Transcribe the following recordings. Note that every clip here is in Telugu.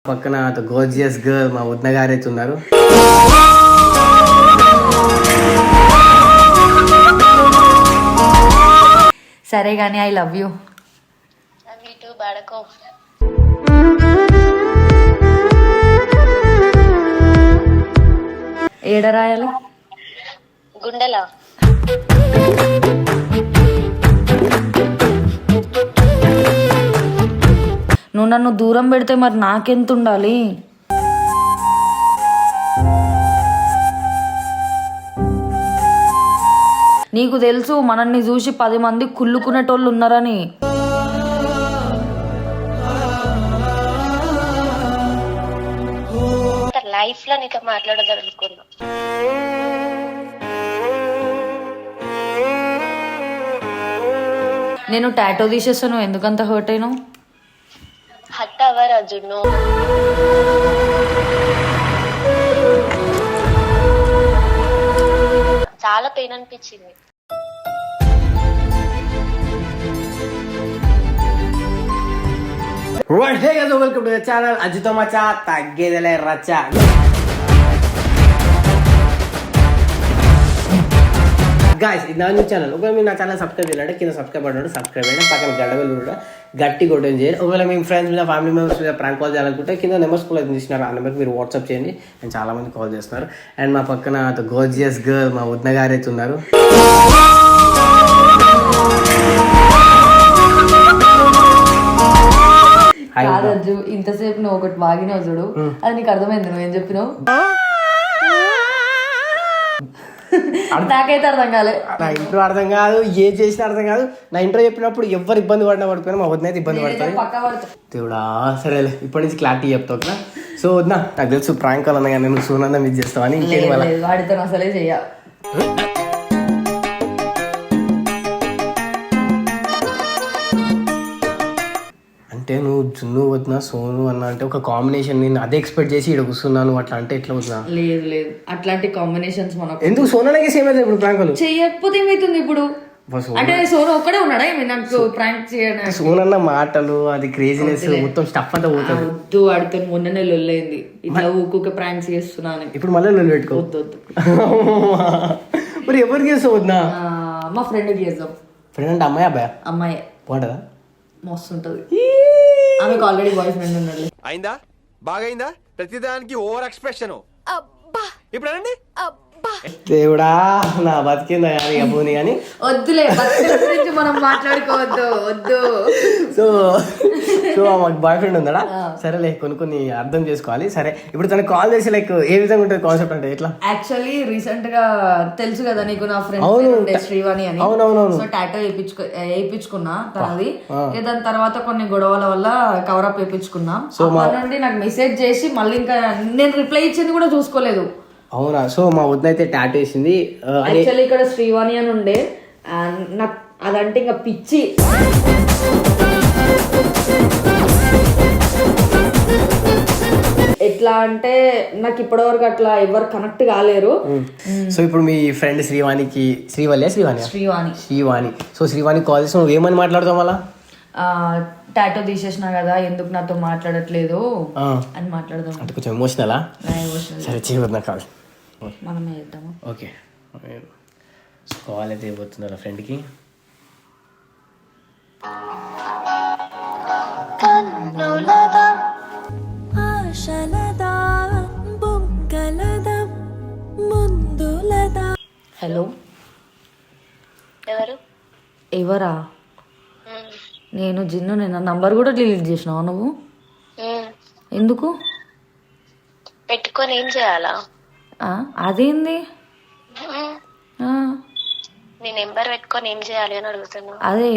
పక్కన గోర్జియస్ గర్ల్ మా వదిన గారు అయితే ఉన్నారు. సరే గానీ ఐ లవ్ యూ. ఏడ రాయాలి? గుండెలా. నువ్వు నన్ను దూరం పెడితే మరి నాకెంత ఉండాలి? నీకు తెలుసు మనల్ని చూసి 10 మంది కుళ్ళుకునేటోళ్ళు ఉన్నారని. లైఫ్ లో నీతో మాట్లాడదనుకున్నా. నేను టాటో తీసేస్తాను, ఎందుకంత హర్ట్ అయినావు? హట్ అవర్ అర్జున్. చాలా పెయిన్ అనిపించింది. వెల్కమ్ టు ద ఛానల్ అజితో మచా తగ్గేదలే రచ్చా. గాయ్స్, ఇది నా న్యూ ఛానల్. ఒకవేళ మీరు నా ఛానల్ సబ్స్క్రైబ్ చేయాలంటే కింద సబ్స్క్రైబ్ బటన్ సబ్స్క్రైబ్ అయినా పక్కన గంట బెల్ కూడా గట్టి కొట్టని చేయండి. ఒకవేళ మీ ఫ్రెండ్స్ మీద ఫ్యామిలీ మెంబర్స్ మీద ప్రాంక్ కాల్ చేయాలనుకుంటే కింద నెంబర్స్ కూడా తీసినారు, ఆ నెంబర్కి మీరు వాట్సాప్ చేయండి. అండ్ చాలా మంది కాల్ చేస్తున్నారు. అండ్ మా పక్కన గోర్జియస్ గర్ల్ మా వదిన గారు అయితే ఉన్నారు. కాదజ్జు, ఇంతసేపు నువ్వు ఒకటి వాగినావు చూడు, అది నీకు అర్థమైంది? నువ్వేం చెప్పినావు? నాకైతే అర్థం కాలే. నా ఇంట్లో అర్థం కాదు, ఏం చేసినా అర్థం కాదు. నా ఇంట్లో చెప్పినప్పుడు ఎవరు ఇబ్బంది పడినా పడిపోయినా మా వదిన అయితే ఇబ్బంది పడతాను. దేవుడా, సరేలే ఇప్పటి నుంచి క్లారిటీ చెప్తావు కదా. సో వదిన, నాకు తెలుసు ప్రాంక్ కాల్ అన్నా కానీ నువ్వు సోనందా మిస్ చేస్తావని. ఇంకేం వాడితో అసలే చెయ్య. అంటే నువ్వు జున్ను వదిన సోను అన్న అంటే ఒక కాంబినేషన్, నేను అదే ఎక్స్పెక్ట్ చేసి ఇక్కడ కూర్చున్నాను. అట్లా అంటే ఎట్లా వదినా? లేదు లేదు, అట్లాంటి కాంబినేషన్స్ మనకు ఎందుకు? సోనాలకి సేమ్ అయితే ఇప్పుడు ప్రాంకులు చెయ్యకపోతే ఏమైతుంది ఇప్పుడు? అంటే సోను ఒక్కడే ఉన్నాడా నాకు ప్రాంక్ చేయడం? సోనన్న మాటలు, అది క్రేజీనెస్, మొత్తం స్టఫ్ అంతా పోతుంది. వద్దు, వాడితో మొన్ననే లొల్లైంది. ఇట్లా ఊకొక ప్రాంక్స్ చేస్తున్నాను. ఇప్పుడు మళ్ళీ లొల్లి పెట్టుకో. వద్దు వద్దు. మరి ఎవరికి చేస్తావు వదినా? మా ఫ్రెండ్కి చేద్దాం. ఫ్రెండ్ అంటే అమ్మాయి అబ్బాయి? అమ్మాయి. బాగుంటుందా? మస్తు ఉంటది. ఆమెకు ఆల్రెడీ బాయ్ ఫ్రెండ్ ఉన్నాడు. అయిందా? బాగైందా? ప్రతిదానికి ఓవర్ ఎక్స్ప్రెషన్. ఇప్పుడు అనండి. దేవుడా, నా బతికిందా కానీ అబ్బోని కానీ వద్దులే, గురించి మనం మాట్లాడుకోవద్దు. వద్దు. సో సో మాకు బాయ్ ఫ్రెండ్ ఉందా? సరేలే, కొన్ని అర్థం చేసుకోవాలి. సరే, ఇప్పుడు తనకు కాల్ చేసి లైక్ ఏ విధంగా ఉంటుంది కాన్సెప్ట్ అంటే ఎట్లా? యాక్చువల్లీ రీసెంట్ గా తెలుసు కదా నీకు, నా ఫ్రెండ్ శ్రీవాణి అని. అవునవును. సో టాటో వేయించుకున్నా తనది. దాని తర్వాత కొన్ని గొడవల వల్ల కవరప్ వేయించుకున్నా. సో నుండి నాకు మెసేజ్ చేసి మళ్ళీ ఇంకా నేను రిప్లై ఇచ్చింది కూడా చూసుకోలేదు. అవునా? సో మా వదిన అయితే టాటూ వేసింది. యాక్చువల్లీ ఇక్కడ శ్రీవాణి అని ఉండే, నాకు అదంటే ఇంకా పిచ్చి. ఎట్లా అంటే నాకు ఇప్పటివరకు అట్లా ఎవరు కనెక్ట్ కాలేరు. సో ఇప్పుడు మీ ఫ్రెండ్ శ్రీవాణికి, శ్రీవాణి సో శ్రీవాణి కాల్ చేసి నువ్వు ఏమని మాట్లాడతావు మళ్ళా? టాటో తీసేసినా కదా, ఎందుకు నాతో మాట్లాడట్లేదు అని మాట్లాడదాం. అంటే కొంచెం ఎమోషనలా? సరే, చేయవద్దు కాల్. మనమే చేద్దాము. ఓకే, కాల్ అయితే ఇవ్వబోతున్నారు ఫ్రెండ్కి. హలో, ఎవరా? నేను జిన్ను. నేను నంబర్ కూడా డిలీట్ చేసినావా నువ్వు? ఎందుకు పెట్టుకొని ఏం చేయాలా? అదేంది? నీ నెంబర్ పెట్టుకొని ఏం చేయాలి అని అడుగుతున్నా. అదే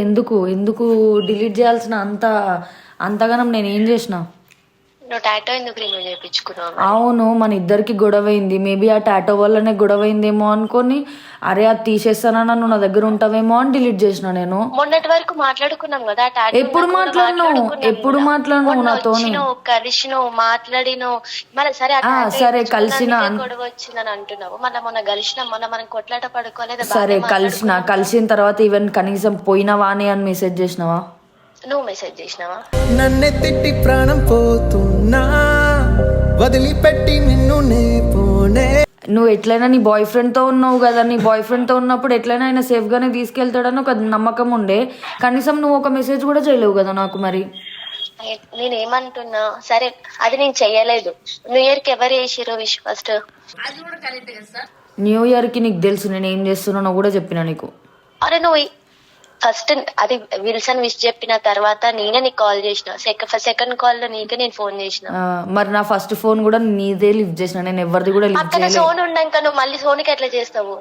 ఎందుకు డిలీట్ చేయాల్సిన అంతగానం నేను ఏం చేసిన? నువ్వు టాటో ఎందుకు రిమూవ్ చేయించుకున్నావు? అవును, మన ఇద్దరికి గొడవైంది. మేబీ ఆ టాటో వల్లనే గొడవైందేమో అనుకొని, అరే అది తీసేస్తానా, నువ్వు నా దగ్గర ఉంటావేమో అని డిలీట్ చేసిన. నేను మొన్నటి వరకు మాట్లాడుకున్నాం కదా. ఎప్పుడు మాట్లాడినావు నాతో? కలిసినావు, మాట్లాడినావు. మరి సరే కలిసిన గొడవ వచ్చిందని అంటున్నావు. మళ్ళీ మొన్న కలిసినాం, మనం కొట్లాట పడుకోలేదు. సరే కలిసిన తర్వాత ఈవెన్ కనీసం పోయినవా అని మెసేజ్ చేసినావా? నువ్వు మెసేజ్ చేసినావా? నన్నే తిట్టి ప్రాణం పోతున్నా వదిలిపెట్టి నిన్ను నే పోనే. నువ్వు ఎట్లయినా నీ బాయ్ ఫ్రెండ్తో ఉన్నావు కదా, నీ బాయ్ ఫ్రెండ్తో ఉన్నప్పుడు ఎట్లయినా ఆయన సేఫ్గానే తీసుకెళ్తాడని ఒక నమ్మకం ఉండే. కనీసం నువ్వు ఒక మెసేజ్ కూడా చేయలేవు కదా నాకు. మరి నేనేమంటున్నా, సరే అది నేను చెయ్యలేదు. న్యూ ఇయర్ కి ఎవరు చేసిర్రు విష్ ఫస్ట్? న్యూ ఇయర్కి నీకు తెలుసు నేను ఏం చేస్తున్నానో కూడా చెప్పినా నీకు. అరే నువ్వు ఫస్ట్ అది విల్సన్ విష్ చెప్పిన తర్వాత నేనే నీకు కాల్ చేసిన. సెకండ్ కాల్ లో నీకే నేను ఫోన్ చేసిన. మరి నా ఫస్ట్ ఫోన్ కూడా నీదే లిఫ్ట్ చేసిన, నేను ఎవరిది కూడా లిఫ్ట్ పక్కన చేయలేదు. సోను ఉండాక నువ్వు మళ్ళీ సోనుకి ఎట్లా చేస్తావు?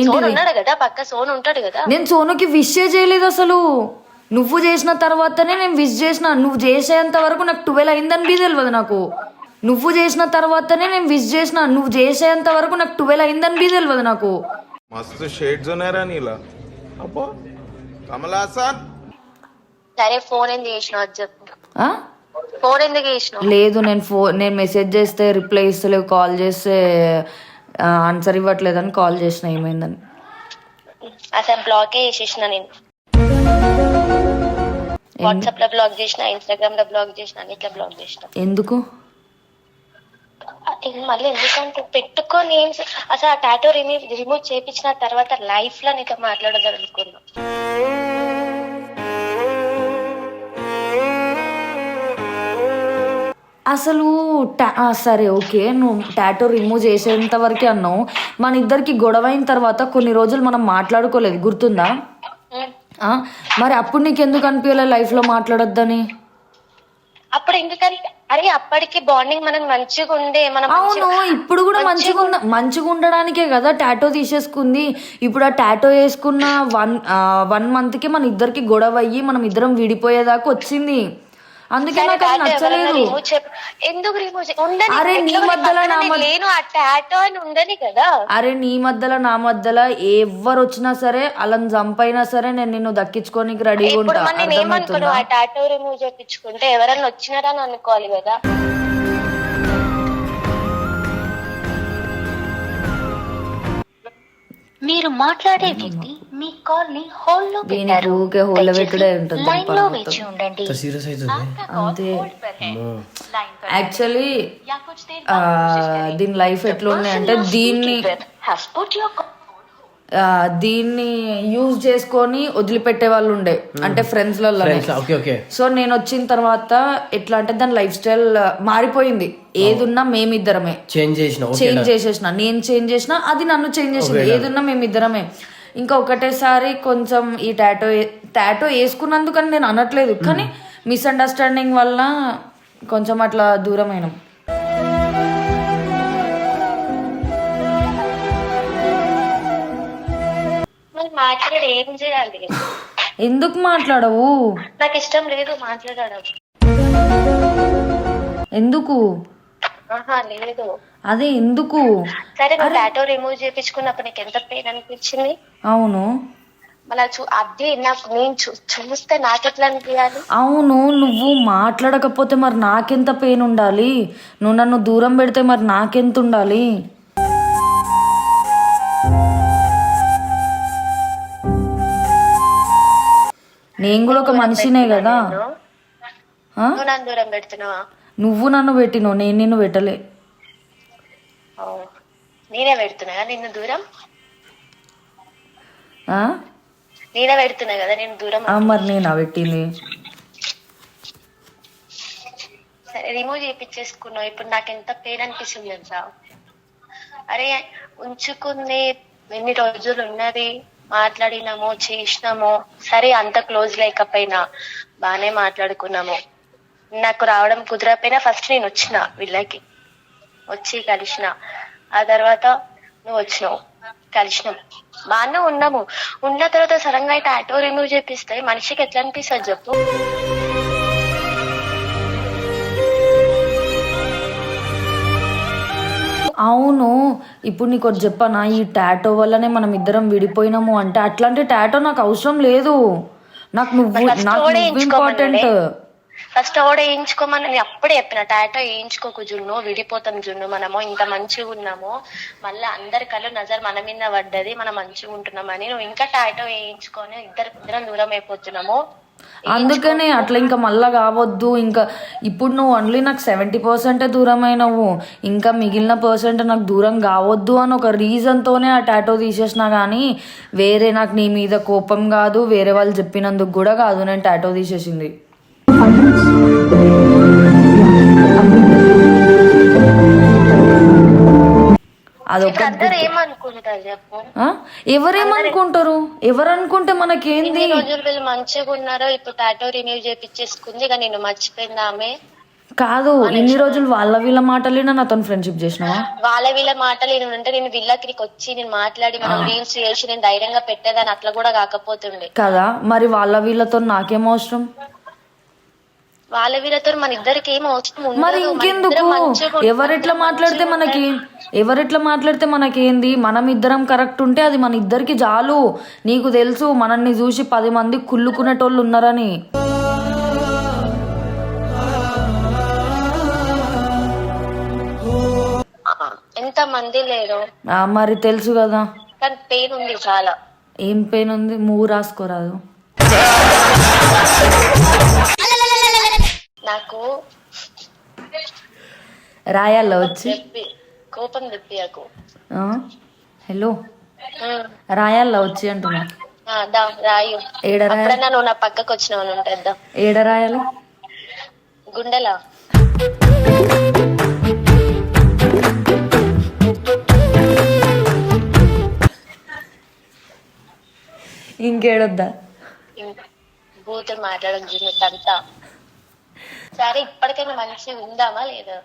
సోను ఉన్నాడు కదా పక్క, సోను ఉంటాడు కదా. నేను సోనుకి విష్ చేయలేదు అసలు. నువ్వు చేసిన తర్వాతనే నేను విష్ చేసిన. నువ్వు చేసేంత వరకు నాకు 12 అయిందని బీ తెలియదు నాకు. నువ్వు చేసిన తర్వాతనే నేను విష్ చేసిన. నువ్వు చేసేంత వరకు నాకు 12 అయిందని బీ తెలియదు నాకు. మస్తు షేడ్స్ ఉన్నారా నీలా అబ్బో కమలాసన్. సరే ఫోన్ ఎందుకు చేసినావు అది చెప్పు. ఫోన్ ఎందుకు చేసినావు? లేదు నేను మెసేజ్ చేస్తే రిప్లై ఇస్తలేవు, కాల్ చేస్తే ఆన్సర్ ఇవ్వట్లేదని కాల్ చేసిన. ఏమైందని అసలు బ్లాకే చేసేసిన నేను. వాట్సాప్ లో బ్లాక్ చేసిన, ఇన్స్టాగ్రామ్ లో బ్లాక్ చేసిన, అన్నిట్లో బ్లాక్ చేసిన. ఎందుకు? మళ్ళీ ఎందుకంటే పెట్టుకొని అసలు ఆ టాటూ రిమూవ్ చేయించిన తర్వాత లైఫ్ లో నీతో మాట్లాడదాం అనుకున్నా. అసలు సరే ఓకే, నువ్వు టాటూ రిమూవ్ చేసేంత వరకే అన్నావు. మన ఇద్దరికి గొడవ అయిన తర్వాత కొన్ని రోజులు మనం మాట్లాడుకోలేదు, గుర్తుందా? మరి అప్పుడు నీకు ఎందుకు అనిపించలే లైఫ్ లో మాట్లాడొద్దని? అప్పుడు ఎందుకని? అరే అప్పటికి బాండింగ్ మనం మంచిగా ఉండే. మనం అవును, ఇప్పుడు కూడా మంచిగా ఉండడానికే కదా టాటో తీసేసుకుంది. ఇప్పుడు ఆ టాటో వేసుకున్న 1 month కి మన ఇద్దరికి గొడవ అయ్యి మనం ఇద్దరం విడిపోయేదాకా వచ్చింది. అందుకే నాకు అది నచ్చలేదు. ఎందుకు రిమూవ్? అరే నీ మధ్యలో నేను ఆ టాటూ అని ఉండని కదా. అరే నీ మధ్యలో నా మధ్యలో ఎవరు వచ్చినా సరే అలా చంపైనా సరే నేను నిన్ను దక్కించుకోనికి రెడీగా ఉంటా. ఏమనుకున్నావు? ఆ టాటూ రిమూవ్ చేయించుకుంటే ఎవరన్నా వచ్చినారా అని అనుకోవాలి కదా. మీరు మాట్లాడే వ్యక్తి మీ కాల్ ని హోల్డ్ లో పెట్టారు. హోల్డ్ పెట్టుడే ఉంటుంది. లైన్ లో వేచి ఉండండి. సీరియస్ అవుతుంది అంతే. యాక్చువల్లీ దీని లైఫ్ ఎట్లా ఉన్నాయంటే దీన్ని యూజ్ చేసుకొని వదిలిపెట్టే వాళ్ళు ఉండే, అంటే ఫ్రెండ్స్ లలో. సో నేను వచ్చిన తర్వాత ఎట్లా అంటే దాని లైఫ్ స్టైల్ మారిపోయింది. ఏదున్నా మేమిద్దరమే చేంజ్ చేసేసిన. నేను చేంజ్ చేసిన, అది నన్ను చేంజ్ చేసింది. ఏదున్నా మేమిద్దరమే. ఇంకా ఒకటేసారి కొంచెం ఈ టాటో వేసుకున్నందుకని నేను అనట్లేదు, కానీ మిస్అండర్స్టాండింగ్ వల్ల కొంచెం అట్లా దూరమైనాం. మాట్లాడి ఏం చేయాలి? ఎందుకు మాట్లాడవు? నాకు ఇష్టం లేదు మాట్లాడడం. ఎందుకు? లేదు. అదే ఎందుకు? సరే నువ్వు టాటూ రిమూవ్ చేయించుకున్నప్పుడు నీకు ఎంత పెయిన్ అనిపించింది? అవును, మళ్ళీ అది నాకు నేను చూస్తే నాకెట్లా అనిపించాలి? అవును, నువ్వు మాట్లాడకపోతే మరి నాకెంత పెయిన్ ఉండాలి? నువ్వు నన్ను దూరం పెడితే మరి నాకెంత ఉండాలి? నేను కూడా ఒక మనిషినే కదా. నువ్వు నన్ను దూరం పెడుతున్నావా? నువ్వు నన్ను పెట్టినావు, నేను నిన్ను పెట్టలే. నేనే పెడుతున్నా నిన్ను దూరం. నేనే పెడుతున్నా కదా నేను దూరం. మరి నేనా పెట్టింది? సరే రిమూవ్ చేయించేసుకున్నావు. ఇప్పుడు నాకు ఎంత పెయిన్ అనిపిస్తుంది తెలుసా? అరే ఉంచుకుంది ఎన్ని రోజులు ఉన్నది, మాట్లాడినామో చేసినామో, సరే అంత క్లోజ్ లేకపోయినా బానే మాట్లాడుకున్నాము. నాకు రావడం కుదరకపోయినా ఫస్ట్ నేను వచ్చిన, వీళ్ళకి వచ్చి కలిసిన. ఆ తర్వాత నువ్వు వచ్చినావు, కలిసినాం, బాగానే ఉన్నాము. ఉన్న తర్వాత సడన్ గా టాటూ రిమూవ్ చేపిస్తే మనిషికి ఎట్లా అనిపిస్తుంది చెప్పు? అవును, ఇప్పుడు నీకు ఒకటి చెప్పనా, ఈ టాటో వల్లనే మనం ఇద్దరం విడిపోయినాము అంటే అట్లాంటి టాటో నాకు అవసరం లేదు. నాకు ఇంపార్టెంట్. ఫస్ట్ ఓడ వేయించుకోమని నేను అప్పుడే చెప్పిన. టాటో వేయించుకోకు జున్ను, విడిపోతాం జున్ను. మనము ఇంత మంచిగా ఉన్నాము, మళ్ళీ అందరి కళ్ళు నజర్ మన మీద పడ్డది, మనం మంచిగా ఉంటున్నామని. నువ్వు ఇంకా టాటో వేయించుకొని ఇద్దరం దూరం అయిపోతున్నాము, అందుకనే అట్లా ఇంకా మళ్ళా కావద్దు. ఇంకా ఇప్పుడు నువ్వు ఓన్లీ నాకు 70% దూరమైనవు, ఇంకా మిగిలిన పర్సెంట్ నాకు దూరం కావద్దు అని ఒక రీజన్తోనే ఆ టాటో తీసేసిన. కానీ వేరే నాకు నీ మీద కోపం కాదు, వేరే వాళ్ళు చెప్పినందుకు కూడా కాదు నేను టాటో తీసేసింది. అదొక అందరు ఏమనుకుంటారు చెప్పు? ఎవరేమనుకుంటారు? ఎవరు అనుకుంటే మనకేంది? ఇన్ని రోజులు వీళ్ళు మంచిగా ఉన్నారో ఇప్పుడు టాటో రిన్యూ చేపించేసుకుంది, ఇక నేను మర్చిపోయింది ఆమె కాదు. ఇన్ని రోజులు వాళ్ళ వీళ్ళ మాటలేనా నాతో ఫ్రెండ్షిప్ చేసినావా? వాళ్ళ వీళ్ళ మాటలు అంటే నేను వీళ్ళకి వచ్చి నేను మాట్లాడి మనం రీల్స్ చేసి నేను ధైర్యంగా పెట్టేదాన్ని, అట్లా కూడా కాకపోతుండే కదా. మరి వాళ్ళ వీళ్ళతో నాకేం అవసరం? వాళ్ళ వీళ్ళతో మన ఇద్దరికి ఏం అవసరం ఉండదు. మరి ఇంకెందుకు? ఎవరెట్లా మాట్లాడితే మనకేంది? మనం ఇద్దరం కరెక్ట్ ఉంటే అది మన ఇద్దరికి చాలు. నీకు తెలుసు మనల్ని చూసి 10 మంది కుళ్ళుకునేటోళ్ళు ఉన్నారని. ఎంత మంది లేరు మరి తెలుసు కదా. కానీ పెయిన్ ఉంది చాలా. ఏం పెయిన్ ఉంది? మూవ్ రాసుకోరాదు. నాకు రాయాల వచ్చి కోపం తెప్పియకు. హలో, రాయాల వచ్చి అంటున్నా. రాయు. ఏడ రాయాలి? అప్పుడన్నా నువ్వు నా పక్కకు వచ్చినావు ఉంటుందా? ఏడ రాయాలి? గుండెలా. ఇంకేడొద్దా? బూతులు మాట్లాడడం అంతా సరే. ఇప్పటికైనా మంచిగా ఉందామా లేదా?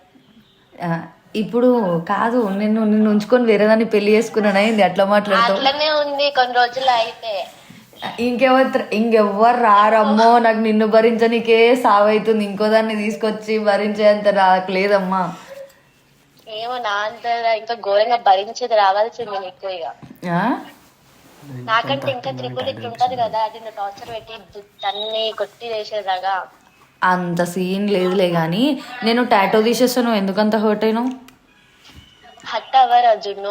ఇప్పుడు కాదు, నిన్ను ఉంచుకొని వేరేదాన్ని పెళ్లి చేసుకున్నాను అయింది. అట్లా మాట్లాడుతావు. అట్లనే ఉంది కొన్ని రోజులు అయితే. ఇంకెవ్వరు రారమ్మో. నాకు నిన్ను భరించనికే సావైతుంది. ఇంకో దాన్ని తీసుకొచ్చి భరించేంత రాకలేదమ్మా. ఏమో నా అంత ఇంకా ఘోరంగా భరించేది రావాల్సింది నీకు. ఇక నాకంటే ఇంకా త్రిపుల్ ఇట్లా ఉంటది కదా, అది నువ్వు టార్చర్ పెట్టి తన్ని కొట్టి చేసేదాగా. అంత సీన్ లేదులే. కానీ నేను టాటో తీసేస్తాను, ఎందుకంత హర్ట్ అయినావు? హట్ అవ్వరు అర్జున్.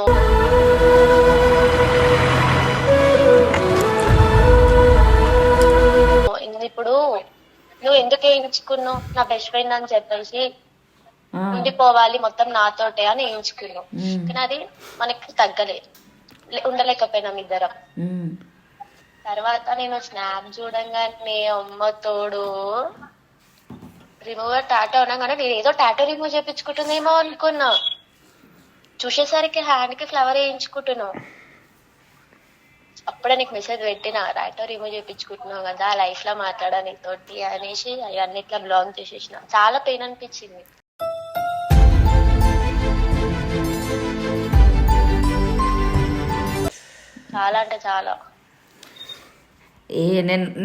ఇప్పుడు నువ్వు ఎందుకు వేయించుకున్నావు? నా బెస్ట్ ఫ్రెండ్ అని చెప్పేసి ఉండిపోవాలి మొత్తం నాతోటే అని వేయించుకున్నావు. కానీ అది మనకి తగ్గలేదు, ఉండలేకపోయినాం ఇద్దరం. తర్వాత నేను స్నాప్ చూడంగానే అమ్మ తోడు రిమూవర్ టాటో అనగానే నేను ఏదో టాటో రిమూవ్ చేయించుకుంటుందేమో అనుకున్నా. చూసేసరికి హ్యాండ్ కి ఫ్లవర్ వేయించుకుంటున్నావు. అప్పుడే నీకు మెసేజ్ పెట్టిన, టాటో రిమూవ్ చేయించుకుంటున్నావు కదా, లైఫ్ లో మాట్లాడా నీతోటి అనేసి అన్నిట్లా బ్లాక్ చేసేసిన. చాలా పెయిన్ అనిపించింది. చాలా అంటే చాలా.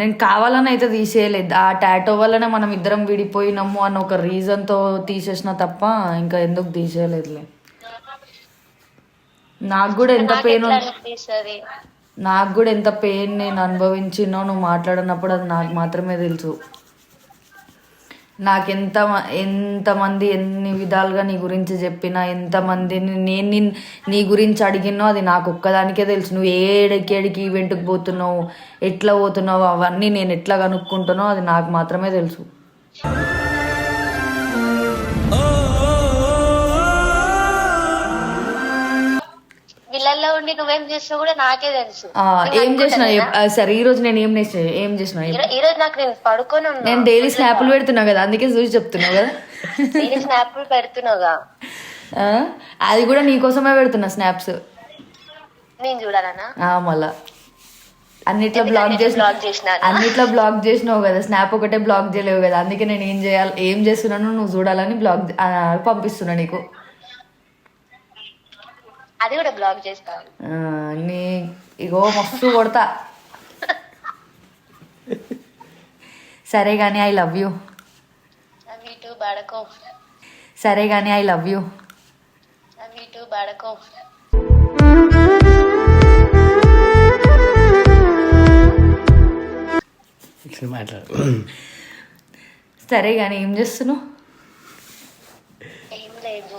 నేను కావాలని అయితే తీసేయలేదు. ఆ టాటో వల్లనే మనం ఇద్దరం విడిపోయినాము అని ఒక రీజన్తో తీసేసిన తప్ప ఇంకా ఎందుకు తీసేయలేదులే. నాకు కూడా ఎంత పెయిన్ నేను అనుభవించినో నువ్వు మాట్లాడినప్పుడు అది నాకు మాత్రమే తెలుసు. ఎంతమంది ఎన్ని విధాలుగా నీ గురించి చెప్పినా, ఎంతమందిని నేను నీ గురించి అడిగినో అది నాకు ఒక్కదానికే తెలుసు. నువ్వు ఏడికి ఈవెంట్కి పోతున్నావు, ఎట్లా పోతున్నావు, అవన్నీ నేను ఎట్లా కనుక్కుంటున్నావు అది నాకు మాత్రమే తెలుసు. వీళ్ళల్లో ఉండి నువ్వేం చేస్తావు కూడా నాకే తెలుసు. ఏం చేసినా సరే, ఈ రోజు నేను ఏం చేసిన ఈ రోజు నాకు నేను పడుకొని నేను డైలీ స్నాప్లు పెడుతున్నా కదా, అందుకే చూసి చెప్తున్నావు కదా. స్నాప్లు పెడుతున్నావుగా, అది కూడా నీకోసమే పెడుతున్నా స్నాప్స్. నేను చూడాలనా? మళ్ళా అన్నిట్లో బ్లాక్ చేసినావు కదా, స్నాప్ ఒకటే బ్లాక్ చేయలేవు కదా, అందుకే నేను ఏం చేస్తున్నాను నువ్వు చూడాలని పంపిస్తున్నా నీకు. అది కూడా బ్లాక్ చేస్తాను. ఇగో మస్తు కొడతా. సరే గానీ ఐ లవ్ యూ. సరే గానీ ఐ లవ్ యూ. సరే గానీ ఏం చేస్తున్నావు? ఏం లేదు,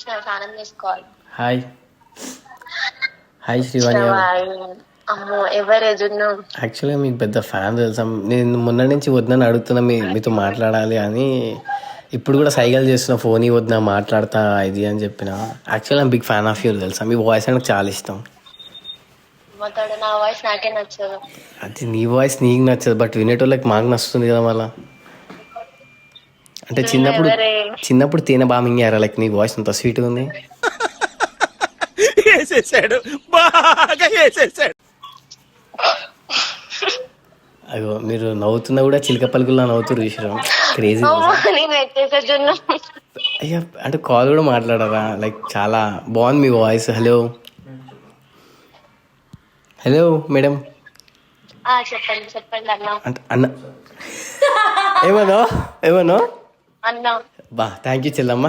స్నానం చేసుకోవాలి. హాయ్ శ్రీవాణి. అమ్మో ఎవరే జున్ను? యాక్చువల్గా మీకు పెద్ద ఫ్యాన్ తెలుసా, నేను మొన్న నుంచి వద్దని అడుగుతున్నా మీతో మాట్లాడాలి అని. ఇప్పుడు కూడా సైకిల్ చేస్తున్నా, ఫోన్ వద్దా మాట్లాడతా ఇది అని చెప్పిన. యాక్చువల్గా బిగ్ ఫ్యాన్ ఆఫ్ యూర్ తెలుసా, మీ వాయిస్ నాకు చాలా ఇష్టం. మాట్లాడు, నా వాయిస్ నాకే నచ్చదు. అది నీ వాయిస్ నీకు నచ్చదు, బట్ వినేటోళ్ళకి మాకు నచ్చుతుంది కదా మళ్ళా. అంటే చిన్నప్పుడు తేనె బాగా మింగారా, లైక్ నీ వాయిస్ అంత స్వీట్గా ఉంది. అయ్యో మీరు నవ్వుతున్నా కూడా చిలక పలుకుల్లా నవ్వుతురు చూసారా, క్రేజీ. నేను ఎత్తేసా జున్ను. అయ్యా అంటే కాల్ కూడా మాట్లాడరా, లైక్ చాలా బాగుంది మీ వాయిస్. హలో హలో మేడం చెప్పండి అన్న. అంటే అన్న ఏమన్నా అన్న బా థ్యాంక్ యూ చెల్లమ్మ.